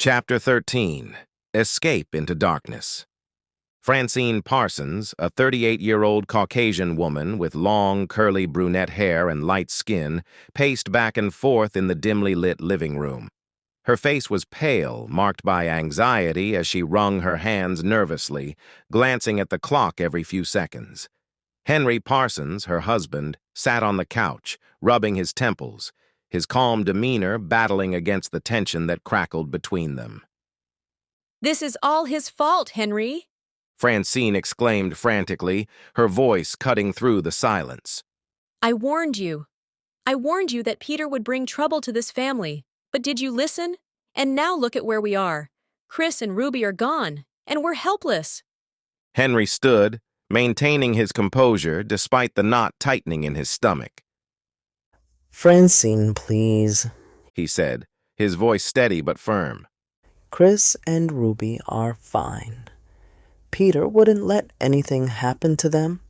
Chapter 13. Escape into Darkness. Francine Parsons, a 38-year-old Caucasian woman with long, curly brunette hair and light skin, paced back and forth in the dimly lit living room. Her face was pale, marked by anxiety as she wrung her hands nervously, glancing at the clock every few seconds. Henry Parsons, her husband, sat on the couch, rubbing his temples, his calm demeanor battling against the tension that crackled between them. "This is all his fault, Henry," Francine exclaimed frantically, her voice cutting through the silence. I warned you. I warned you that Peter would bring trouble to this family. But did you listen? And now look at where we are. Chris and Ruby are gone, and we're helpless." Henry stood, maintaining his composure despite the knot tightening in his stomach. "Francine, please," he said, his voice steady but firm. "Chris and Ruby are fine. Peter wouldn't let anything happen to them."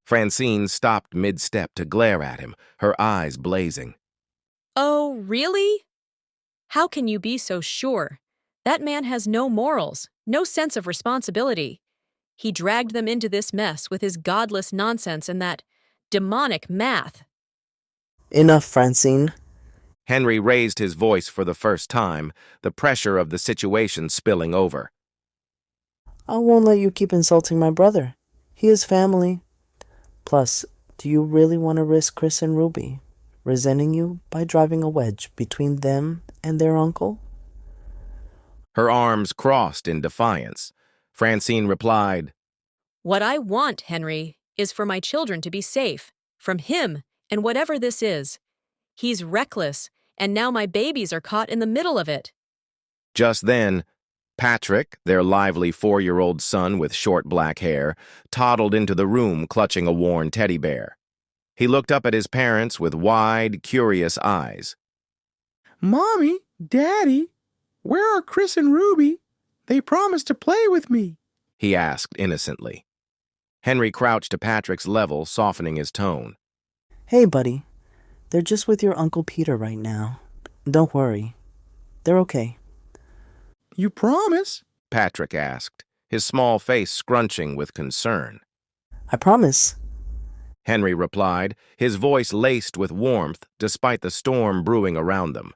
Francine stopped mid-step to glare at him, her eyes blazing. "Oh, really? How can you be so sure? That man has no morals, no sense of responsibility. He dragged them into this mess with his godless nonsense and that demonic math." "Enough, Francine." Henry raised his voice for the first time, the pressure of the situation spilling over. "I won't let you keep insulting my brother. He is family. Plus, do you really want to risk Chris and Ruby resenting you by driving a wedge between them and their uncle?" Her arms crossed in defiance. Francine replied, "What I want, Henry, is for my children to be safe, from him and whatever this is. He's reckless, and now my babies are caught in the middle of it." Just then, Patrick, their lively 4-year-old son with short black hair, toddled into the room clutching a worn teddy bear. He looked up at his parents with wide, curious eyes. "Mommy, Daddy, where are Chris and Ruby? They promised to play with me," he asked innocently. Henry crouched to Patrick's level, softening his tone. "Hey, buddy. They're just with your Uncle Peter right now. Don't worry. They're okay." "You promise?" Patrick asked, his small face scrunching with concern. "I promise." Henry replied, his voice laced with warmth despite the storm brewing around them.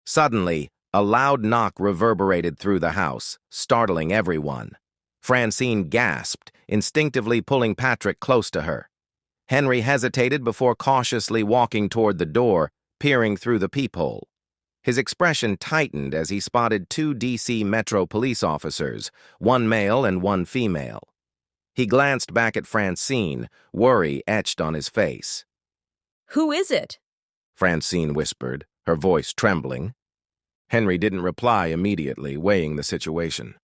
Suddenly, a loud knock reverberated through the house, startling everyone. Francine gasped, instinctively pulling Patrick close to her. Henry hesitated before cautiously walking toward the door, peering through the peephole. His expression tightened as he spotted 2 D.C. Metro police officers, one male and one female. He glanced back at Francine, worry etched on his face. "Who is it?" Francine whispered, her voice trembling. Henry didn't reply immediately, weighing the situation.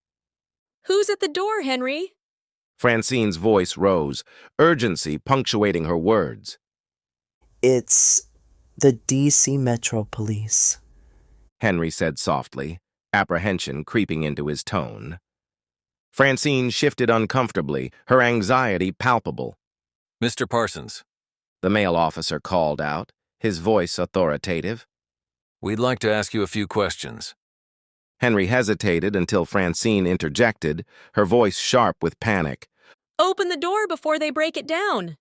"Who's at the door, Henry?" Francine's voice rose, urgency punctuating her words. "It's the D.C. Metro Police," Henry said softly, apprehension creeping into his tone. Francine shifted uncomfortably, her anxiety palpable. "Mr. Parsons," the male officer called out, his voice authoritative. "we'd like to ask you a few questions." Henry hesitated until Francine interjected, her voice sharp with panic. "Open the door before they break it down."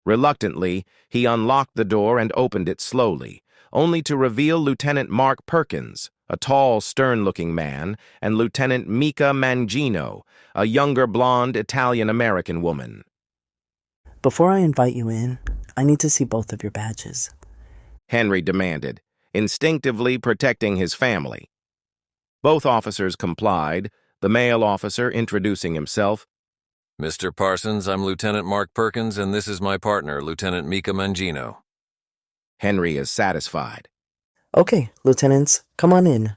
Reluctantly, he unlocked the door and opened it slowly, only to reveal Lieutenant Mark Perkins, a tall, stern-looking man, and Lieutenant Mika Mangino, a younger blonde Italian-American woman. "Before I invite you in, I need to see both of your badges," Henry demanded, instinctively protecting his family. Both officers complied, the male officer introducing himself. "Mr. Parsons, I'm Lieutenant Mark Perkins, and this is my partner, Lieutenant Mika Mangino." Henry is satisfied. "Okay, lieutenants, come on in."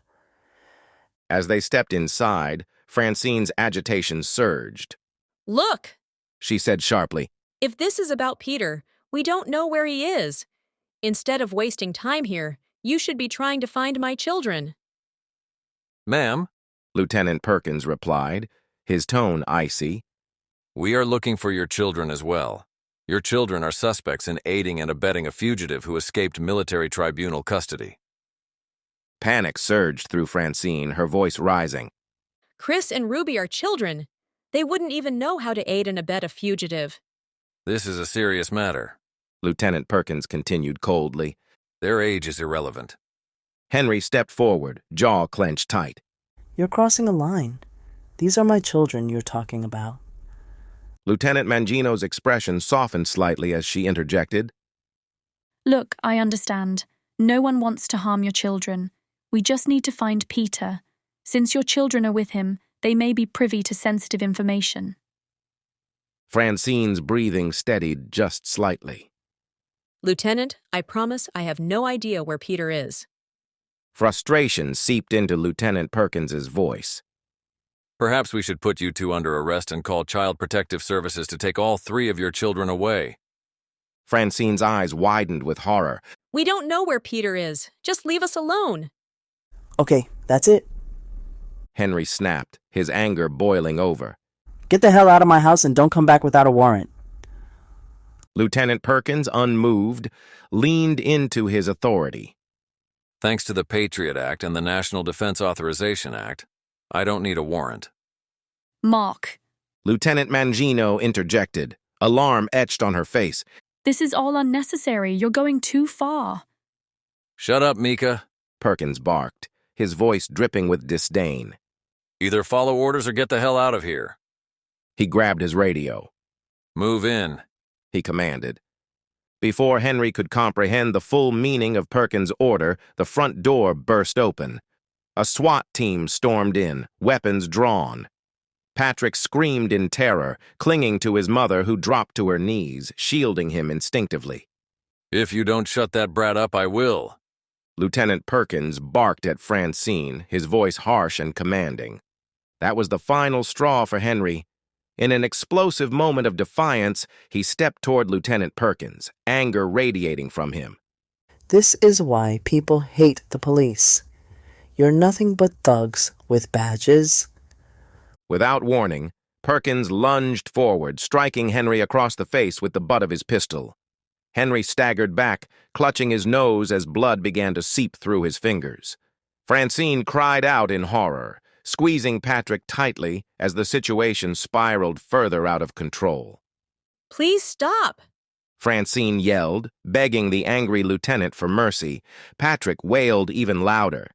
As they stepped inside, Francine's agitation surged. "Look," she said sharply. "if this is about Peter, we don't know where he is. Instead of wasting time here, you should be trying to find my children." "Ma'am," Lieutenant Perkins replied, his tone icy, "we are looking for your children as well. Your children are suspects in aiding and abetting a fugitive who escaped military tribunal custody." Panic surged through Francine, her voice rising. Chris and Ruby are children. They wouldn't even know how to aid and abet a fugitive. This is a serious matter. Lieutenant Perkins continued coldly. Their age is irrelevant. Henry stepped forward, jaw clenched tight. You're crossing a line. These are my children you're talking about. Lieutenant Mangino's expression softened slightly as she interjected. Look, I understand. No one wants to harm your children. We just need to find Peter. Since your children are with him, they may be privy to sensitive information. Francine's breathing steadied just slightly. Lieutenant, I promise I have no idea where Peter is. Frustration seeped into Lieutenant Perkins's voice. Perhaps we should put you two under arrest and call Child Protective Services to take all three of your children away. Francine's eyes widened with horror. We don't know where Peter is. Just leave us alone. Okay, that's it. Henry snapped, his anger boiling over. Get the hell out of my house and don't come back without a warrant. Lieutenant Perkins, unmoved, leaned into his authority. Thanks to the Patriot Act and the National Defense Authorization Act, I don't need a warrant. Mark, Lieutenant Mangino interjected, alarm etched on her face. this is all unnecessary. You're going too far. Shut up, Mika. Perkins barked, his voice dripping with disdain. Either follow orders or get the hell out of here. He grabbed his radio. Move in, he commanded. Before Henry could comprehend the full meaning of Perkins' order, the front door burst open. A SWAT team stormed in, weapons drawn. Patrick screamed in terror, clinging to his mother who dropped to her knees, shielding him instinctively. If you don't shut that brat up, I will. Lieutenant Perkins barked at Francine, his voice harsh and commanding. That was the final straw for Henry. In an explosive moment of defiance, he stepped toward Lieutenant Perkins, anger radiating from him. This is why people hate the police. You're nothing but thugs with badges. Without warning, Perkins lunged forward, striking Henry across the face with the butt of his pistol. Henry staggered back, clutching his nose as blood began to seep through his fingers. Francine cried out in horror, squeezing Patrick tightly as the situation spiraled further out of control. Please stop. Francine yelled, begging the angry lieutenant for mercy. Patrick wailed even louder.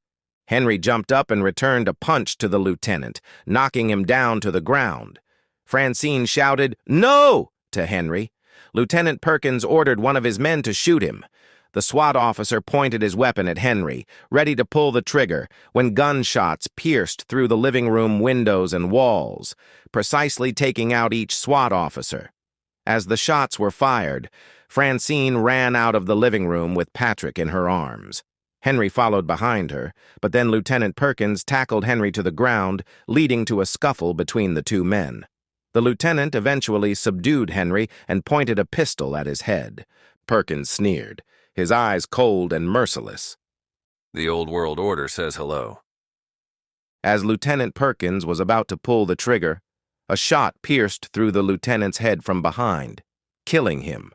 Henry jumped up and returned a punch to the lieutenant, knocking him down to the ground. Francine shouted, "No!" to Henry. Lieutenant Perkins ordered one of his men to shoot him. The SWAT officer pointed his weapon at Henry, ready to pull the trigger, when gunshots pierced through the living room windows and walls, precisely taking out each SWAT officer. As the shots were fired, Francine ran out of the living room with Patrick in her arms. Henry followed behind her, but then Lieutenant Perkins tackled Henry to the ground, leading to a scuffle between the two men. The lieutenant eventually subdued Henry and pointed a pistol at his head. Perkins sneered, his eyes cold and merciless. The old world order says hello. As Lieutenant Perkins was about to pull the trigger, a shot pierced through the lieutenant's head from behind, killing him.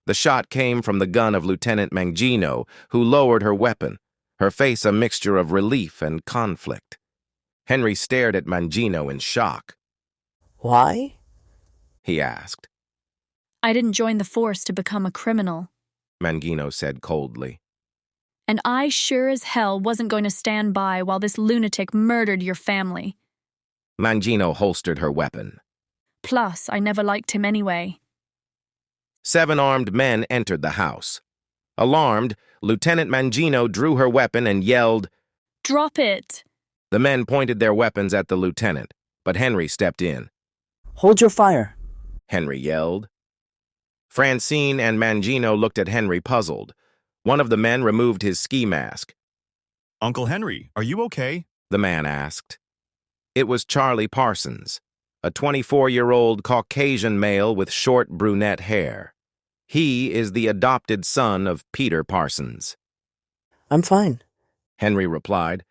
The shot came from the gun of Lieutenant Mangino, who lowered her weapon, her face a mixture of relief and conflict. Henry stared at Mangino in shock. Why? He asked. I didn't join the force to become a criminal. Mangino said coldly. And I sure as hell wasn't going to stand by while this lunatic murdered your family. Mangino holstered her weapon. Plus, I never liked him anyway. 7 armed men entered the house. Alarmed, Lieutenant Mangino drew her weapon and yelled, Drop it! The men pointed their weapons at the lieutenant, but Henry stepped in. Hold your fire. Henry yelled. Francine and Mangino looked at Henry puzzled. One of the men removed his ski mask. Uncle Henry, are you okay? The man asked. It was Charlie Parsons, a 24-year-old Caucasian male with short brunette hair. He is the adopted son of Peter Parsons. I'm fine. Henry replied.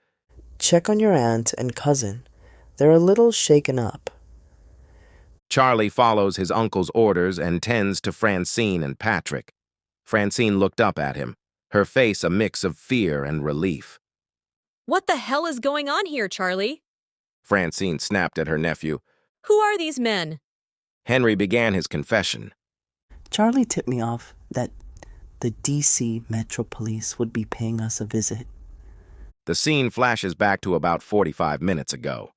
Check on your aunt and cousin. They're a little shaken up. Charlie follows his uncle's orders and tends to Francine and Patrick. Francine looked up at him, her face a mix of fear and relief. What the hell is going on here, Charlie? Francine snapped at her nephew. Who are these men? Henry began his confession. Charlie tipped me off that the D.C. Metro Police would be paying us a visit. The scene flashes back to about 45 minutes ago.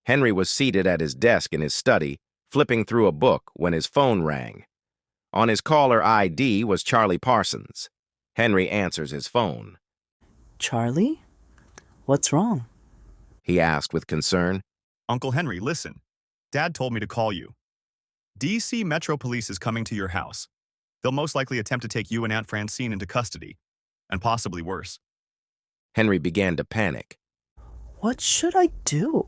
Henry was seated at his desk in his study, flipping through a book when his phone rang. On his caller ID was Charlie Parsons. Henry answers his phone. Charlie? What's wrong? He asked with concern. Uncle Henry, listen. Dad told me to call you. D.C. Metro Police is coming to your house. They'll most likely attempt to take you and Aunt Francine into custody, and possibly worse. Henry began to panic. What should I do?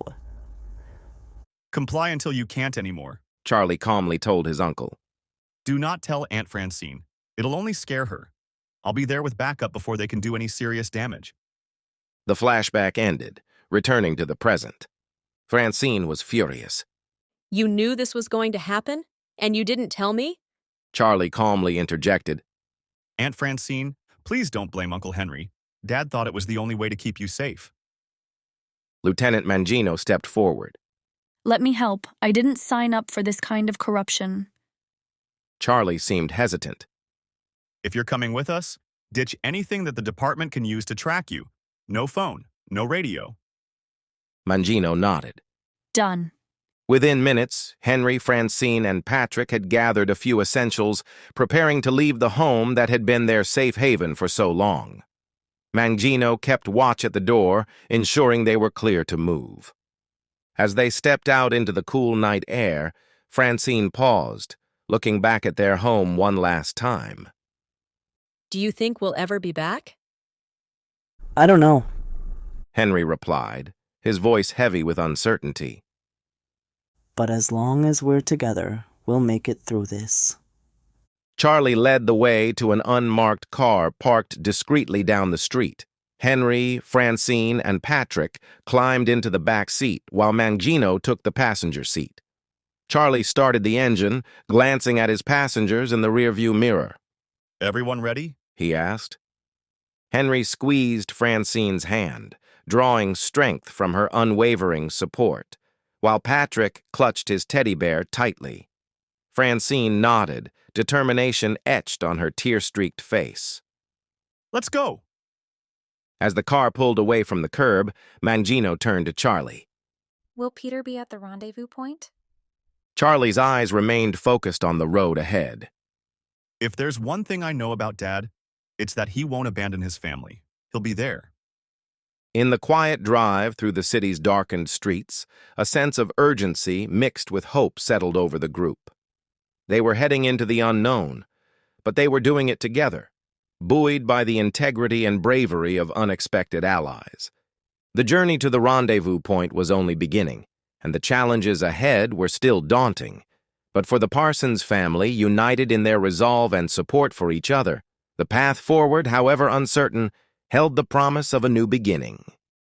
Comply until you can't anymore. Charlie calmly told his uncle. Do not tell Aunt Francine. It'll only scare her. I'll be there with backup before they can do any serious damage. The flashback ended, returning to the present. Francine was furious. You knew this was going to happen, and you didn't tell me? Charlie calmly interjected. Aunt Francine, please don't blame Uncle Henry. Dad thought it was the only way to keep you safe. Lieutenant Mangino stepped forward. Let me help. I didn't sign up for this kind of corruption. Charlie seemed hesitant. If you're coming with us, ditch anything that the department can use to track you. No phone, no radio. Mangino nodded. Done. Within minutes, Henry, Francine, and Patrick had gathered a few essentials, preparing to leave the home that had been their safe haven for so long. Mangino kept watch at the door, ensuring they were clear to move. As they stepped out into the cool night air, Francine paused, looking back at their home one last time. Do you think we'll ever be back? I don't know. Henry replied, his voice heavy with uncertainty. But as long as we're together, we'll make it through this. Charlie led the way to an unmarked car parked discreetly down the street. Henry, Francine, and Patrick climbed into the back seat, while Mangino took the passenger seat. Charlie started the engine, glancing at his passengers in the rearview mirror. Everyone ready? He asked. Henry squeezed Francine's hand, drawing strength from her unwavering support, while Patrick clutched his teddy bear tightly. Francine nodded, determination etched on her tear-streaked face. Let's go! As the car pulled away from the curb, Mangino turned to Charlie. Will Peter be at the rendezvous point? Charlie's eyes remained focused on the road ahead. If there's one thing I know about Dad, it's that he won't abandon his family. He'll be there. In the quiet drive through the city's darkened streets, a sense of urgency mixed with hope settled over the group. They were heading into the unknown, but they were doing it together, buoyed by the integrity and bravery of unexpected allies. The journey to the rendezvous point was only beginning, and the challenges ahead were still daunting. But for the Parsons family, united in their resolve and support for each other, the path forward, however uncertain, held the promise of a new beginning.